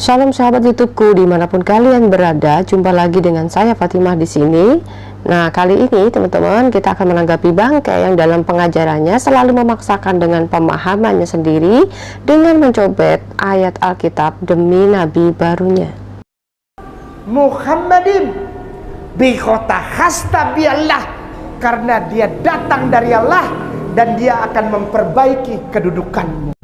Shalom sahabat YouTubeku dimanapun kalian berada, jumpa lagi dengan saya Fatimah di sini. Nah, kali ini teman-teman kita akan menanggapi bangke yang dalam pengajarannya selalu memaksakan dengan pemahamannya sendiri dengan mencobet ayat Alkitab demi nabi barunya. Muhammadin bi khota hasta biallah, karena dia datang dari Allah dan dia akan memperbaiki kedudukanmu.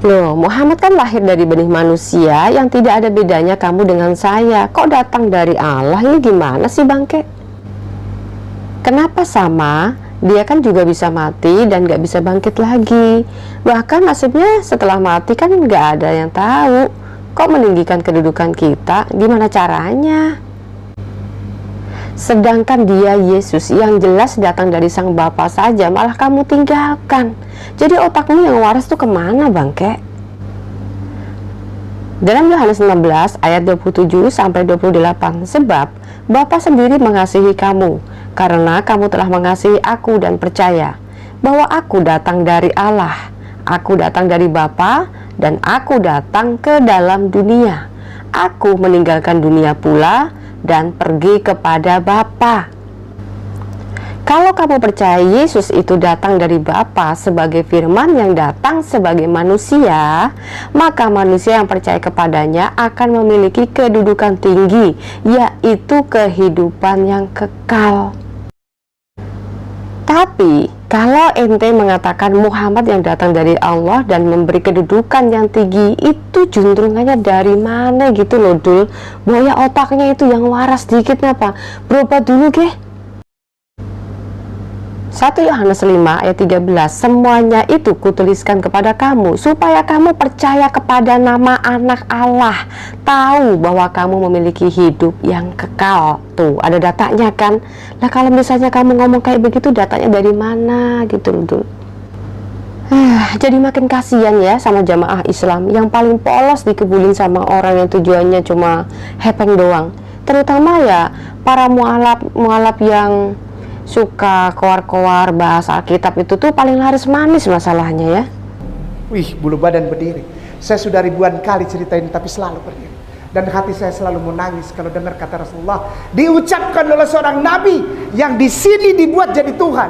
Loh, Muhammad kan lahir dari benih manusia yang tidak ada bedanya kamu dengan saya. Kok datang dari Allah? Ini gimana sih bangke? Kenapa sama? Dia kan juga bisa mati dan gak bisa bangkit lagi. Bahkan nasibnya setelah mati kan gak ada yang tahu. Kok meninggikan kedudukan kita? Gimana caranya? Sedangkan dia Yesus yang jelas datang dari sang Bapa saja malah kamu tinggalkan. Jadi otakmu yang waras tuh kemana bangke? Dalam Yohanes 16 ayat 27 sampai 28, sebab Bapa sendiri mengasihi kamu karena kamu telah mengasihi aku dan percaya bahwa aku datang dari Allah. Aku datang dari Bapa dan aku datang ke dalam dunia. Aku meninggalkan dunia pula dan pergi kepada Bapa. Kalau kamu percaya Yesus itu datang dari Bapa sebagai firman yang datang sebagai manusia, maka manusia yang percaya kepadanya akan memiliki kedudukan tinggi, yaitu kehidupan yang kekal. Tapi kalau ente mengatakan Muhammad yang datang dari Allah dan memberi kedudukan yang tinggi, itu juntrungannya dari mana gitu loh Dul? Boya otaknya itu yang waras dikit apa? Berobat dulu geh. 1 Yohanes 5 ayat 13, semuanya itu kutuliskan kepada kamu supaya kamu percaya kepada nama anak Allah, tahu bahwa kamu memiliki hidup yang kekal. Tuh ada datanya kan. Nah kalau misalnya kamu ngomong kayak begitu, datanya dari mana gitu loh. Jadi makin kasihan ya sama jamaah Islam yang paling polos dikebulin sama orang yang tujuannya cuma hepeng doang. Terutama ya para mualaf yang suka koar-koar bahasa Alkitab itu tuh paling laris manis masalahnya ya. Wih, bulu badan berdiri. Saya sudah ribuan kali ceritain tapi selalu berdiri. Dan hati saya selalu menangis kalau dengar kata Rasulullah diucapkan oleh seorang nabi yang di sini dibuat jadi Tuhan.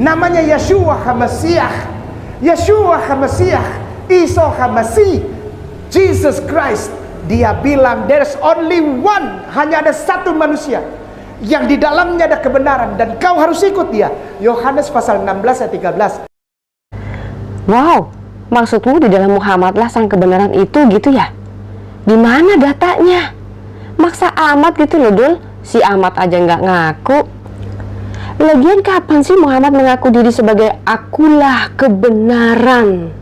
Namanya Yeshua HaMashiach. Yeshua HaMashiach, Isa HaMasih, Jesus Christ. Dia bilang there's only one, hanya ada satu manusia yang di dalamnya ada kebenaran dan kau harus ikut dia. Yohanes pasal 16 ayat 13. Wow, maksudmu di dalam Muhammad lah sang kebenaran itu gitu ya? Di mana datanya? Maksa amat gitu loh Dul. Si Ahmad aja nggak ngaku. Lagian kapan sih Muhammad mengaku diri sebagai akulah kebenaran?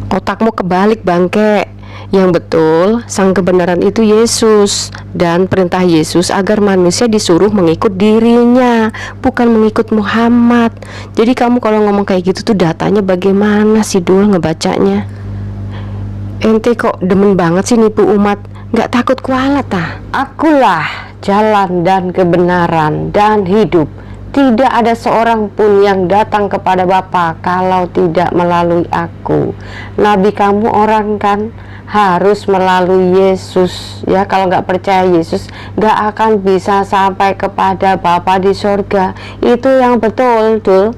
Otakmu kebalik bangke. Yang betul, sang kebenaran itu Yesus. Dan perintah Yesus agar manusia disuruh mengikut dirinya, bukan mengikut Muhammad. Jadi kamu kalau ngomong kayak gitu tuh datanya bagaimana sih Dul ngebacanya? Ente kok demen banget sih nipu umat, gak takut kualat ah? Akulah jalan dan kebenaran dan hidup. Tidak ada seorang pun yang datang kepada Bapa kalau tidak melalui aku. Nabi kamu orang kan harus melalui Yesus ya. Kalau nggak percaya Yesus nggak akan bisa sampai kepada Bapa di sorga. Itu yang betul Dul.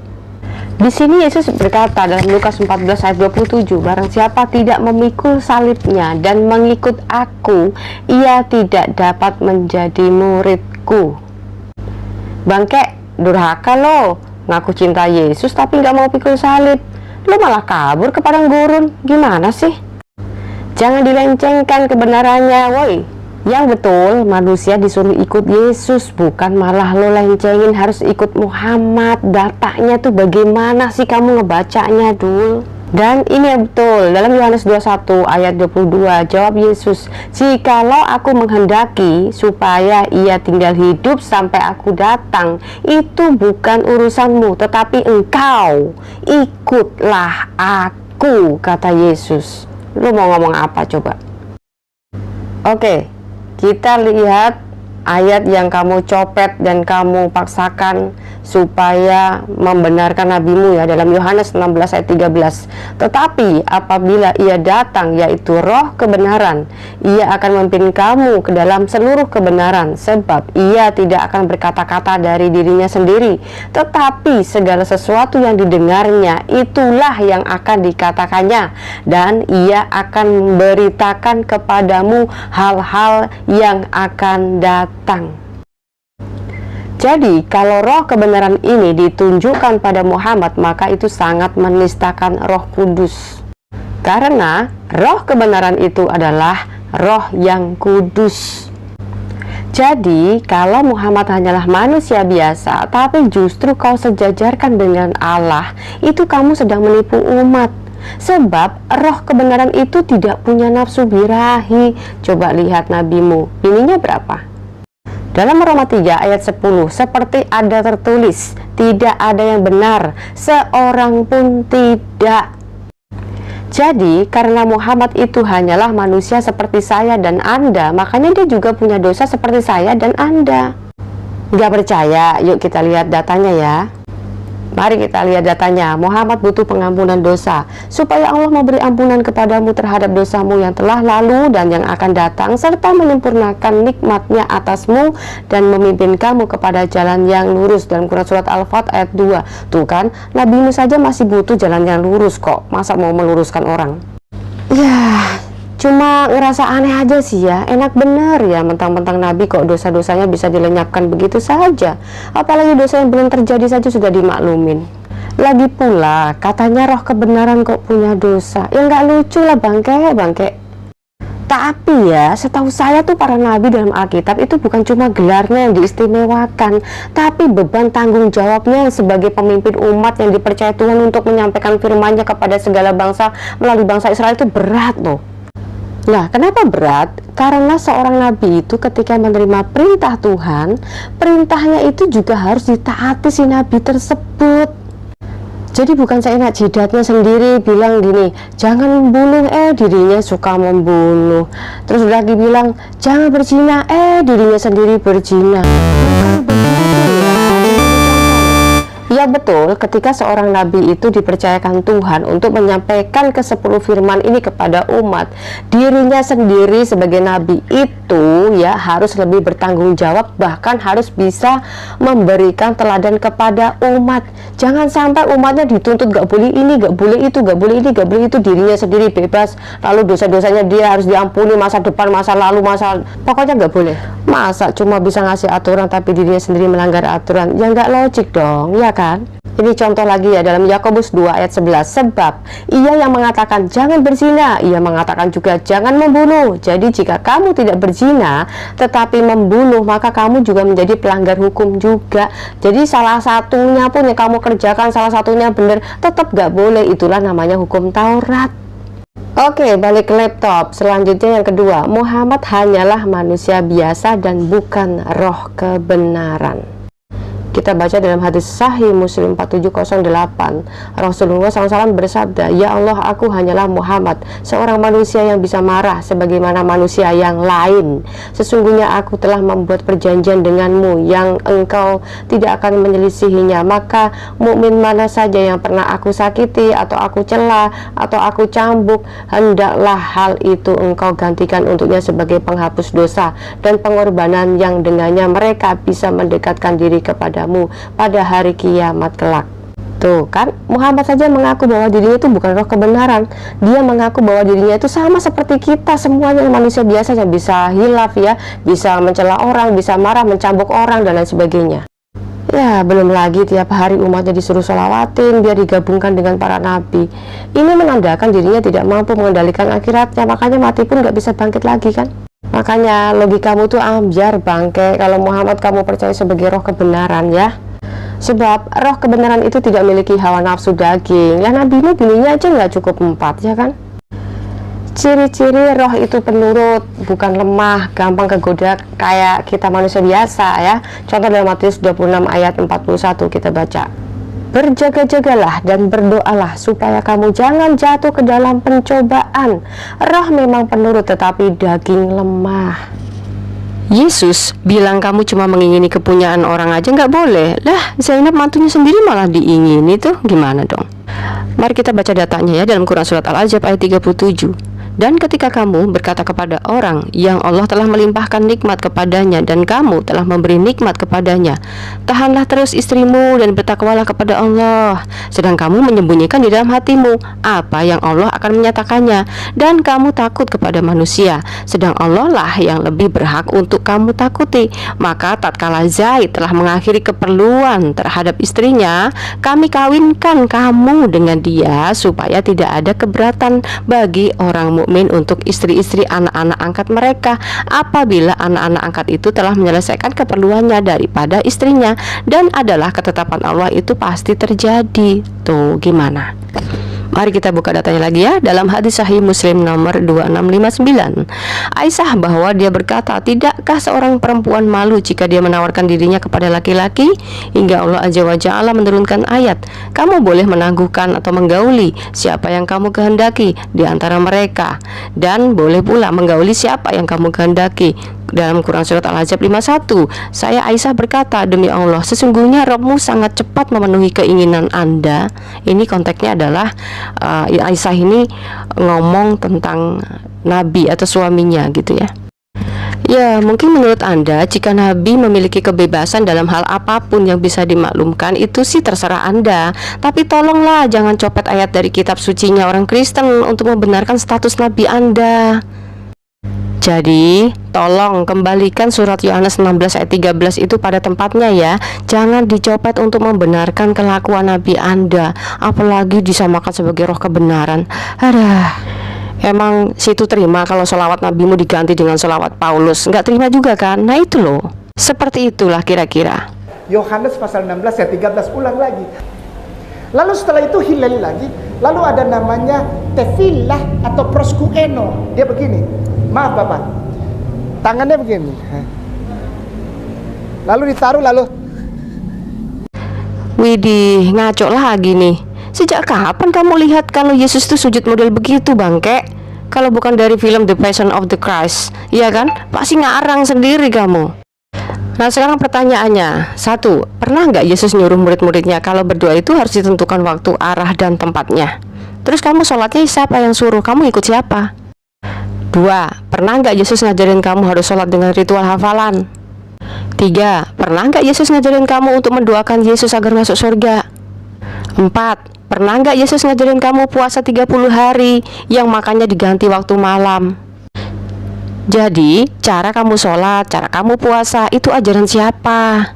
Di sini Yesus berkata dalam Lukas 14 ayat 27, barang siapa tidak memikul salibnya dan mengikut aku, ia tidak dapat menjadi muridku. Bangke, durhaka lo, ngaku cinta Yesus tapi nggak mau pikul salib. Lo malah kabur ke padang gurun. Gimana sih? Jangan dilencengkan kebenarannya woi. Yang betul manusia disuruh ikut Yesus, bukan malah lo lencengin harus ikut Muhammad. Datanya tuh bagaimana sih kamu ngebacanya Dul? Dan ini yang betul dalam Yohanes 21 ayat 22, jawab Yesus, jikalau aku menghendaki supaya ia tinggal hidup sampai aku datang, itu bukan urusanmu, tetapi engkau ikutlah aku, kata Yesus. Lu mau ngomong apa coba? Oke, kita lihat ayat yang kamu copet dan kamu paksakan supaya membenarkan nabimu ya, dalam Yohanes 16 ayat 13. Tetapi apabila ia datang, yaitu roh kebenaran, ia akan memimpin kamu ke dalam seluruh kebenaran, sebab ia tidak akan berkata-kata dari dirinya sendiri, tetapi segala sesuatu yang didengarnya itulah yang akan dikatakannya, dan ia akan memberitakan kepadamu hal-hal yang akan datang. Jadi kalau roh kebenaran ini ditunjukkan pada Muhammad, maka itu sangat menistakan Roh Kudus. Karena roh kebenaran itu adalah roh yang kudus. Jadi kalau Muhammad hanyalah manusia biasa, tapi justru kau sejajarkan dengan Allah, itu kamu sedang menipu umat. Sebab roh kebenaran itu tidak punya nafsu birahi. Coba lihat nabimu, bininya berapa? Dalam Roma 3 ayat 10, seperti ada tertulis, tidak ada yang benar, seorang pun tidak. Jadi karena Muhammad itu hanyalah manusia seperti saya dan Anda, makanya dia juga punya dosa seperti saya dan Anda. Nggak percaya? Yuk kita lihat datanya ya. Mari kita lihat datanya. Muhammad butuh pengampunan dosa, supaya Allah memberi ampunan kepadamu terhadap dosamu yang telah lalu dan yang akan datang, serta menyempurnakan nikmatnya atasmu dan memimpin kamu kepada jalan yang lurus. Dalam Quran surat Al-Fat ayat 2. Tuh kan, nabimu saja masih butuh jalan yang lurus kok, masa mau meluruskan orang? Ya, cuma ngerasa aneh aja sih ya. Enak bener ya mentang-mentang nabi kok dosa-dosanya bisa dilenyapkan begitu saja. Apalagi dosa yang belum terjadi saja sudah dimaklumin. Lagi pula katanya roh kebenaran kok punya dosa. Ya nggak lucu lah bangke. Tapi ya setahu saya tuh para nabi dalam Alkitab itu bukan cuma gelarnya yang diistimewakan, tapi beban tanggung jawabnya yang sebagai pemimpin umat yang dipercaya Tuhan untuk menyampaikan firman-Nya kepada segala bangsa melalui bangsa Israel itu berat loh. Nah, kenapa berat? Karena seorang nabi itu ketika menerima perintah Tuhan, perintahnya itu juga harus ditaati si nabi tersebut. Jadi bukan seenak jidatnya sendiri bilang gini, jangan membunuh, dirinya suka membunuh. Terus lagi bilang, jangan berzina, dirinya sendiri berzina. Bukan begitu ya. Ya betul, ketika seorang nabi itu dipercayakan Tuhan untuk menyampaikan ke-10 firman ini kepada umat, dirinya sendiri sebagai nabi itu ya harus lebih bertanggung jawab, bahkan harus bisa memberikan teladan kepada umat. Jangan sampai umatnya dituntut gak boleh ini, gak boleh itu, gak boleh ini, gak boleh itu, dirinya sendiri bebas, lalu dosa-dosanya dia harus diampuni, masa depan, masa lalu, pokoknya gak boleh. Masa cuma bisa ngasih aturan tapi dirinya sendiri melanggar aturan? Ya nggak logik dong, ya kan? Ini contoh lagi ya dalam Yakobus 2 ayat 11. Sebab ia yang mengatakan jangan berzina, ia mengatakan juga jangan membunuh. Jadi jika kamu tidak berzina tetapi membunuh, maka kamu juga menjadi pelanggar hukum juga. Jadi salah satunya pun yang kamu kerjakan, salah satunya benar, tetap gak boleh. Itulah namanya hukum Taurat. Oke, balik ke laptop. Selanjutnya yang kedua, Muhammad hanyalah manusia biasa dan bukan roh kebenaran. Kita baca dalam hadis Sahih Muslim 4708, Rasulullah SAW bersabda, ya Allah, aku hanyalah Muhammad, seorang manusia yang bisa marah sebagaimana manusia yang lain. Sesungguhnya aku telah membuat perjanjian denganmu yang engkau tidak akan menyelisihinya. Maka mukmin mana saja yang pernah aku sakiti atau aku cela atau aku cambuk, hendaklah hal itu engkau gantikan untuknya sebagai penghapus dosa dan pengorbanan yang dengannya mereka bisa mendekatkan diri kepada pada hari kiamat kelak. Tuh kan, Muhammad saja mengaku bahwa dirinya itu bukan roh kebenaran. Dia mengaku bahwa dirinya itu sama seperti kita semuanya, manusia biasa yang bisa hilaf ya, bisa mencela orang, bisa marah, mencambuk orang dan lain sebagainya. Ya, belum lagi tiap hari umatnya disuruh sholawatin biar digabungkan dengan para nabi. Ini menandakan dirinya tidak mampu mengendalikan akhiratnya, makanya mati pun gak bisa bangkit lagi kan. Makanya logikamu tuh ambyar bangke kalau Muhammad kamu percaya sebagai roh kebenaran ya. Sebab roh kebenaran itu tidak memiliki hawa nafsu daging. Lah nabimu bininya aja nggak cukup 4 ya kan. Ciri-ciri roh itu penurut, bukan lemah, gampang kegoda kayak kita manusia biasa ya. Contoh dalam Matius 26 ayat 41 kita baca. Berjaga-jagalah dan berdoalah supaya kamu jangan jatuh ke dalam pencobaan. Roh memang penurut tetapi daging lemah. Yesus bilang kamu cuma mengingini kepunyaan orang aja nggak boleh. Lah, Zainab mantunya sendiri malah diingini tuh, gimana dong? Mari kita baca datanya ya dalam Quran Surat Al-Ahzab ayat 37. Dan ketika kamu berkata kepada orang yang Allah telah melimpahkan nikmat kepadanya dan kamu telah memberi nikmat kepadanya, tahanlah terus istrimu dan bertakwalah kepada Allah, sedang kamu menyembunyikan di dalam hatimu apa yang Allah akan menyatakannya, dan kamu takut kepada manusia, sedang Allah lah yang lebih berhak untuk kamu takuti. Maka tatkala Zaid telah mengakhiri keperluan terhadap istrinya, kami kawinkan kamu dengan dia supaya tidak ada keberatan bagi orang mukmin untuk istri-istri anak-anak angkat mereka apabila anak-anak angkat itu telah menyelesaikan keperluannya daripada istrinya, dan adalah ketetapan Allah itu pasti terjadi. Tuh gimana? Mari kita buka datanya lagi ya dalam hadis Sahih Muslim nomor 2659. Aisyah bahwa dia berkata, tidakkah seorang perempuan malu jika dia menawarkan dirinya kepada laki-laki, hingga Allah Azza wa Jalla menurunkan ayat, kamu boleh menangguhkan atau menggauli siapa yang kamu kehendaki di antara mereka, dan boleh pula menggauli siapa yang kamu kehendaki. Dalam Quran Surat Al-Ahzab 51, saya Aisyah berkata, demi Allah, sesungguhnya Rabbmu sangat cepat memenuhi keinginan Anda. Ini konteksnya adalah Aisyah ini ngomong tentang Nabi atau suaminya gitu ya. Ya, mungkin menurut Anda, jika Nabi memiliki kebebasan dalam hal apapun yang bisa dimaklumkan, itu sih terserah Anda. Tapi tolonglah jangan copet ayat dari kitab sucinya orang Kristen untuk membenarkan status Nabi Anda. Jadi, tolong kembalikan surat Yohanes 16 ayat 13 itu pada tempatnya ya. Jangan dicopet untuk membenarkan kelakuan Nabi Anda, apalagi disamakan sebagai roh kebenaran. Emang situ terima kalau sholawat nabimu diganti dengan sholawat Paulus? Nggak terima juga kan? Nah itu loh, seperti itulah kira-kira. Yohanes pasal 16 ayat 13 ulang lagi. Lalu setelah itu Hilal lagi. Lalu ada namanya tefilah atau proskueno. Dia begini, maaf Bapak, tangannya begini, lalu ditaruh, lalu Widih, ngaco lagi nih. Sejak kapan kamu lihat kalau Yesus itu sujud model begitu, Bangke? Kalau bukan dari film The Passion of the Christ, iya kan? Pasti ngarang sendiri kamu. Nah sekarang pertanyaannya, satu, pernah nggak Yesus nyuruh murid-muridnya kalau berdoa itu harus ditentukan waktu, arah, dan tempatnya? Terus kamu sholatnya siapa yang suruh? Kamu ikut siapa? Dua, pernah nggak Yesus ngajarin kamu harus sholat dengan ritual hafalan? Tiga, pernah nggak Yesus ngajarin kamu untuk mendoakan Yesus agar masuk surga? Empat, pernah nggak Yesus ngajarin kamu puasa 30 hari yang makannya diganti waktu malam? Jadi, cara kamu sholat, cara kamu puasa, itu ajaran siapa?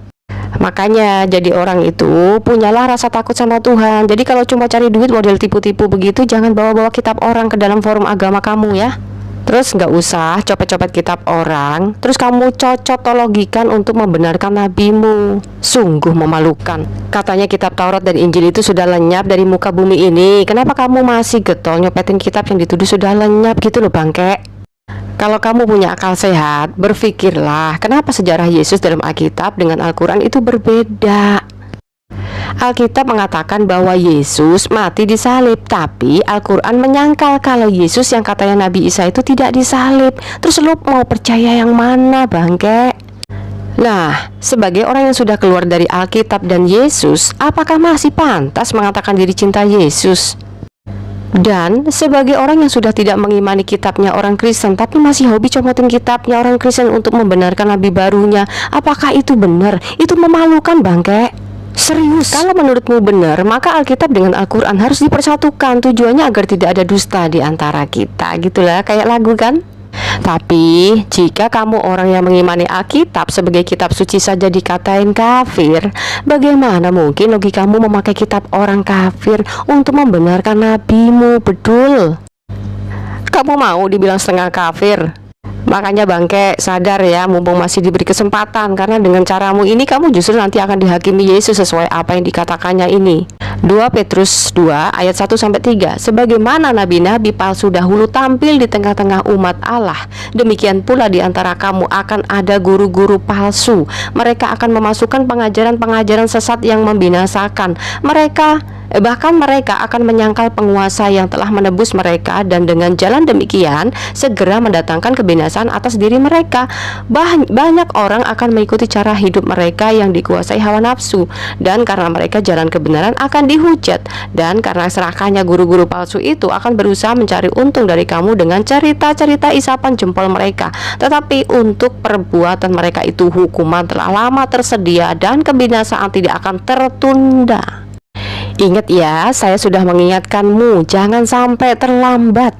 Makanya, jadi orang itu punyalah rasa takut sama Tuhan. Jadi kalau cuma cari duit model tipu-tipu begitu, jangan bawa-bawa kitab orang ke dalam forum agama kamu ya. Terus nggak usah copet-copet kitab orang, terus kamu cocotologikan untuk membenarkan nabimu. Sungguh memalukan. Katanya kitab Taurat dan Injil itu sudah lenyap dari muka bumi ini. Kenapa kamu masih getol nyopetin kitab yang dituduh sudah lenyap gitu loh Bangke? Kalau kamu punya akal sehat, berpikirlah kenapa sejarah Yesus dalam Alkitab dengan Al-Quran itu berbeda. Alkitab mengatakan bahwa Yesus mati disalib, tapi Al-Quran menyangkal kalau Yesus yang katanya Nabi Isa itu tidak disalib. Terus lu mau percaya yang mana Bangke? Nah, sebagai orang yang sudah keluar dari Alkitab dan Yesus, apakah masih pantas mengatakan diri cinta Yesus? Dan sebagai orang yang sudah tidak mengimani kitabnya orang Kristen tapi masih hobi comotin kitabnya orang Kristen untuk membenarkan nabi barunya, apakah itu benar? Itu memalukan Bangke. Serius, kalau menurutmu benar, maka Alkitab dengan Al-Quran harus dipersatukan. Tujuannya agar tidak ada dusta di antara kita. Gitulah, kayak lagu kan? Tapi, jika kamu orang yang mengimani Alkitab sebagai kitab suci saja dikatain kafir, bagaimana mungkin logikamu memakai kitab orang kafir untuk membenarkan nabimu? Betul. Kamu mau dibilang setengah kafir? Makanya Bangke sadar ya, mumpung masih diberi kesempatan, karena dengan caramu ini kamu justru nanti akan dihakimi Yesus sesuai apa yang dikatakannya ini. 2 Petrus 2 ayat 1-3. Sebagaimana nabi-nabi palsu dahulu tampil di tengah-tengah umat Allah, demikian pula di antara kamu akan ada guru-guru palsu. Mereka akan memasukkan pengajaran-pengajaran sesat yang membinasakan. Mereka Bahkan mereka akan menyangkal penguasa yang telah menebus mereka, dan dengan jalan demikian segera mendatangkan kebinasaan atas diri mereka. Banyak orang akan mengikuti cara hidup mereka yang dikuasai hawa nafsu, dan karena mereka jalan kebenaran akan dihujat. Dan karena serakahnya guru-guru palsu itu akan berusaha mencari untung dari kamu dengan cerita-cerita isapan jempol mereka. Tetapi untuk perbuatan mereka itu hukuman telah lama tersedia, dan kebinasaan tidak akan tertunda. Ingat ya, saya sudah mengingatkanmu, jangan sampai terlambat.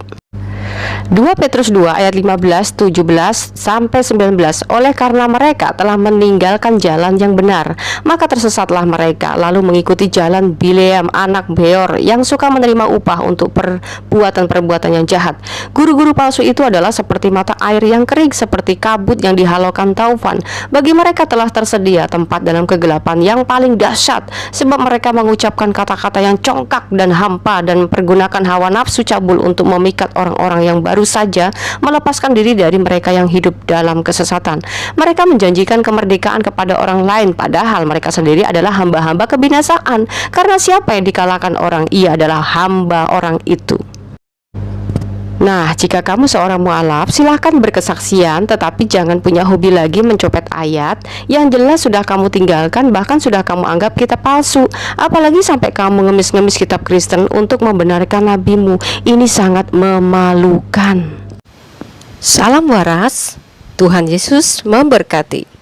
2 Petrus 2 ayat 15, 17 sampai 19. Oleh karena mereka telah meninggalkan jalan yang benar, maka tersesatlah mereka, lalu mengikuti jalan Bileam anak Beor yang suka menerima upah untuk perbuatan-perbuatan yang jahat. Guru-guru palsu itu adalah seperti mata air yang kering, seperti kabut yang dihalaukan taufan. Bagi mereka telah tersedia tempat dalam kegelapan yang paling dahsyat, sebab mereka mengucapkan kata-kata yang congkak dan hampa, dan mempergunakan hawa nafsu cabul untuk memikat orang-orang yang baru saja melepaskan diri dari mereka yang hidup dalam kesesatan. Mereka menjanjikan kemerdekaan kepada orang lain, padahal mereka sendiri adalah hamba-hamba kebinasaan. Karena siapa yang dikalahkan orang, ia adalah hamba orang itu. Nah, jika kamu seorang mualaf, silahkan berkesaksian, tetapi jangan punya hobi lagi mencopet ayat yang jelas sudah kamu tinggalkan, bahkan sudah kamu anggap kitab palsu. Apalagi sampai kamu ngemis-ngemis kitab Kristen untuk membenarkan nabimu. Ini sangat memalukan. Salam waras, Tuhan Yesus memberkati.